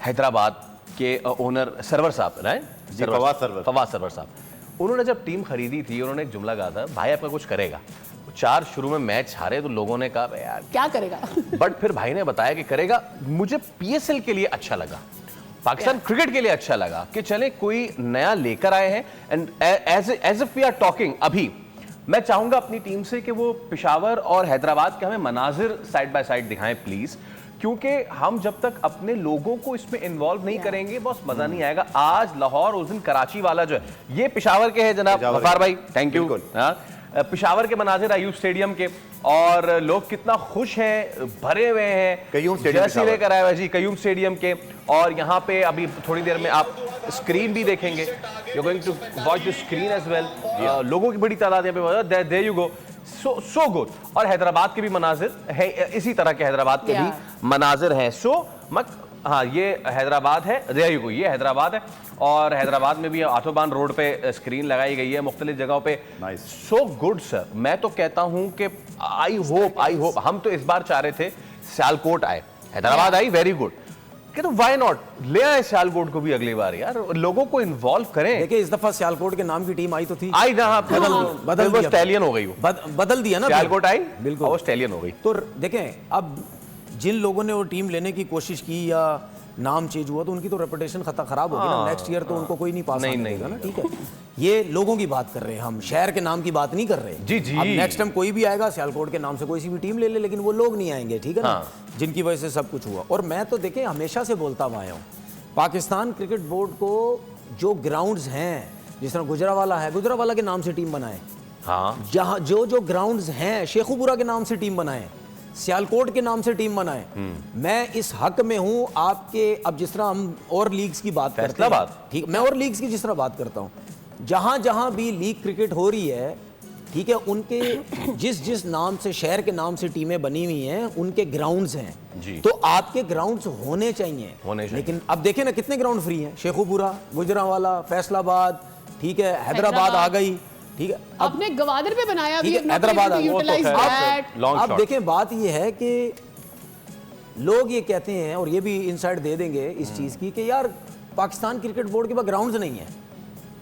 हैदराबाद के owner server साहब, right? Fawad server साहब, उन्होंने जब टीम खरीदी थी उन्होंने एक जुमला कहा था, भाई आपका कुछ करेगा। 4 शुरू में मैच हारे तो लोगों ने कहा यार क्या करेगा, बट फिर भाई ने बताया कि करेगा। मुझे पीएसएल के लिए अच्छा लगा, पाकिस्तान क्रिकेट के लिए अच्छा लगा कि चले कोई नया लेकर आए हैं। And as if we are talking अभी मैं चाहूंगा अपनी टीम से कि वो पेशावर और हैदराबाद के हमें मनाजिर साइड बाय साइड दिखाएं प्लीज, क्योंकि हम जब तक अपने लोगों को इसमें इन्वॉल्व नहीं करेंगे बस मजा नहीं आएगा। आज लाहौर, उस दिन कराची वाला जो है, ये पेशावर के है जनाब गफ्फार भाई, थैंक यू। पेशावर के मनाजिर अयूब स्टेडियम के, और लोग कितना खुश हैं, भरे हुए हैं, जर्सी लेकर आए हुए जी कयूम स्टेडियम के। और यहाँ पे अभी थोड़ी देर में आप स्क्रीन भी देखेंगे, you going to watch the screen as well. लोगों की बड़ी तादाद यहाँ पे, there you go, so good. और हैदराबाद के भी मनाजिर है, इसी तरह के हैदराबाद के भी मनाजिर हैं। हाँ, ये हैदराबाद है, देयर यू गो, ये हैदराबाद है। और हैदराबाद में भी आटोबान रोड पे स्क्रीन लगाई गई है मुख्तलिफ जगहों पे। सो गुड सर, मैं तो कहता हूं कि आई होप हम तो इस बार चाह रहे थे सियालकोट आए, हैदराबाद आई, वेरी गुड, कि तो व्हाई नॉट ले आए सियालकोट को भी अगली बार यार, लोगों को इन्वॉल्व करें। देखिए इस दफा सियालकोट के नाम की टीम आई तो थी, आई ना, बदल स्टैलियन हो गई, बदल दिया ना, सियालकोट आई बिल्कुल, वो स्टैलियन हो गई। तो देखें अब जिन लोगों ने वो टीम लेने की कोशिश की या नाम चेंज हुआ तो उनकी तो रेपुटेशन खराब होगी ना, नेक्स्ट ईयर तो उनको कोई नहीं पास नहीं ना, ठीक है। ये लोगों की बात कर रहे हैं हम, शहर के नाम की बात नहीं कर रहे जी जी। अब नेक्स्ट टाइम कोई भी आएगा सियालकोट के नाम से कोई सी भी टीम ले ले, लेकिन वो लोग नहीं आएंगे, ठीक है ना, जिनकी वजह से सब कुछ हुआ। और मैं तो देखें हमेशा से बोलता हुआ आया हूँ, पाकिस्तान क्रिकेट बोर्ड को जो ग्राउंड्स हैं, जिस तरह गुजरावाला है, गुजरावाला के नाम से टीम बनाए, जहाँ जो ग्राउंड्स हैं, शेखुपुरा के नाम से टीम बनाए, सियालकोट के नाम से टीम बनाए। मैं इस हक में हूं आपके, अब जिस तरह हम और लीग्स की बात करते हैं, ठीक, मैं और लीग्स की जिस तरह बात करता हूं, जहां जहां भी लीग क्रिकेट हो रही है, ठीक है, उनके जिस नाम से, शहर के नाम से टीमें बनी हुई हैं, उनके ग्राउंड्स हैं, तो आपके ग्राउंड्स होने चाहिए। लेकिन अब देखें ना कितने ग्राउंड फ्री हैं, शेखुपुरा, गुजरांवाला, फैसलाबाद, ठीक है, हैदराबाद आ गई, ठीक है, आपने गवादर पे बनाया भी, हैदराबाद। अब देखें बात ये है कि लोग ये कहते हैं, और ये भी इनसाइड दे देंगे इस चीज की, कि यार पाकिस्तान क्रिकेट बोर्ड के पास ग्राउंड्स नहीं है,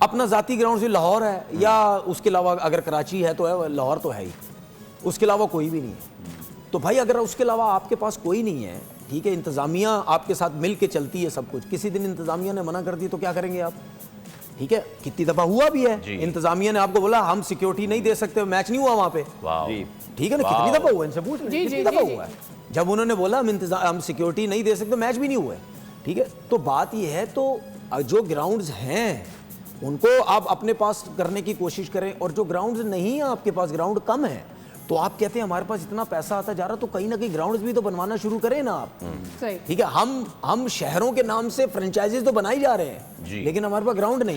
अपना जाती ग्राउंड से लाहौर है, या उसके अलावा अगर कराची है तो है, लाहौर तो है ही, उसके अलावा कोई भी नहीं है। तो भाई अगर उसके अलावा आपके पास कोई नहीं है, ठीक है, इंतजामिया आपके साथ मिल के चलती है सब कुछ, किसी दिन इंतजामिया ने मना कर दी तो क्या करेंगे आप, ठीक है, कितनी दफा हुआ भी है, इंतजामिया ने आपको बोला हम सिक्योरिटी नहीं दे सकते, मैच नहीं हुआ वहां पे, ठीक है ना, कितनी दफा हुआ, इनसे पूछ लीजिए कितनी दफा हुआ है, जब उन्होंने बोला हम सिक्योरिटी नहीं दे सकते, मैच भी नहीं हुआ, ठीक है। तो बात यह है, तो जो ग्राउंड्स हैं उनको आप अपने पास करने की कोशिश करें, और जो ग्राउंड्स नहीं है आपके पास, ग्राउंड कम है, तो आप कहते हैं हमारे पास इतना पैसा आता जा रहा, तो कहीं ना कहीं ग्राउंड्स भी तो बनवाना शुरू करें ना आप, ठीक है। हम शहरों के नाम से फ्रेंचाइजीज तो बनाई जा रहे हैं, लेकिन हमारे पास ग्राउंड नहीं है।